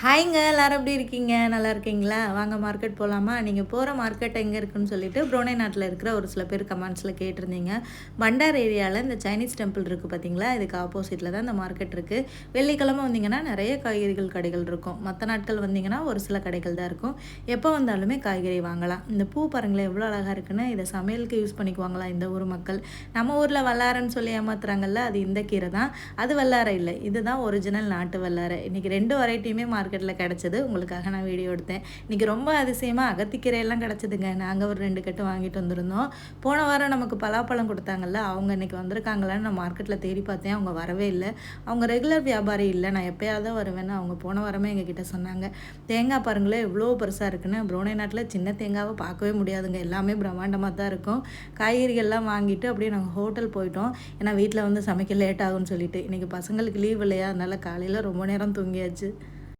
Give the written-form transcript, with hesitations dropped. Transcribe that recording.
ஹாய்ங்க எல்லாரும் எப்படி இருக்கீங்க? நல்லா இருக்கீங்களா? வாங்க மார்க்கெட் போகலாமா? நீங்கள் போகிற மார்க்கெட் எங்கே இருக்குன்னு சொல்லிட்டு புரோனே நாட்டில் இருக்கிற ஒரு சில பேர் கமெண்ட்ஸில் கேட்டிருந்தீங்க. பண்டார் ஏரியாவில் இந்த சைனீஸ் டெம்பிள் இருக்குது பார்த்தீங்களா? இதுக்கு ஆப்போசிட்டில் தான் இந்த மார்க்கெட் இருக்குது. வெள்ளிக்கிழமை வந்தீங்கன்னா நிறைய காய்கறிகள் கடைகள் இருக்கும். மற்ற நாட்கள் வந்தீங்கன்னா ஒரு சில கடைகள் தான் இருக்கும். எப்போ வந்தாலுமே காய்கறி வாங்கலாம். இந்த பூ பாருங்களேன் எவ்வளோ அழகாக இருக்குன்னு. இதை சமையலுக்கு யூஸ் பண்ணிக்குவாங்களா இந்த ஊர் மக்கள்? நம்ம ஊரில் வல்லாரன்னு சொல்லி ஏமாத்துறாங்கல்ல, அது இந்த கீரை தான். அது வல்லாரை இல்லை, இதுதான் ஒரிஜினல் நாட்டு வல்லாரை. இன்றைக்கி 2 வெரைட்டியுமே மார்க்கெட்டில் கிடச்சிது. உங்களுக்காக நான் வீடியோ எடுத்தேன். இன்றைக்கி ரொம்ப அதிசயமாக அகத்திக்கீரையெல்லாம் கிடச்சிதுங்க. நாங்கள் ஒரு 2 கட்டு வாங்கிட்டு வந்திருந்தோம். போன வாரம் நமக்கு பலாப்பழம் கொடுத்தாங்கல்ல, அவங்க இன்றைக்கி வந்திருக்காங்களான்னு நான் மார்க்கெட்டில் தேடி பார்த்தேன். அவங்க வரவே இல்லை. அவங்க ரெகுலர் வியாபாரி இல்லை, நான் எப்போயாவது வருவேன்னு அவங்க போன வாரமே எங்ககிட்ட சொன்னாங்க. தேங்காய் பாருங்களேன் எவ்வளோ பெருசாக இருக்குன்னு. புரோனே நாட்டில் சின்ன தேங்காவை பார்க்கவே முடியாதுங்க. எல்லாமே பிரம்மாண்டமாக தான் இருக்கும். காய்கறிகள்லாம் வாங்கிட்டு அப்படியே நாங்கள் ஹோட்டல் போயிட்டோம். ஏன்னா வீட்டில் வந்து சமைக்க லேட் ஆகும்னு சொல்லிட்டு. இன்றைக்கி பசங்களுக்கு லீவ் இல்லையா, அதனால் காலையில் ரொம்ப நேரம் தூங்கியாச்சு.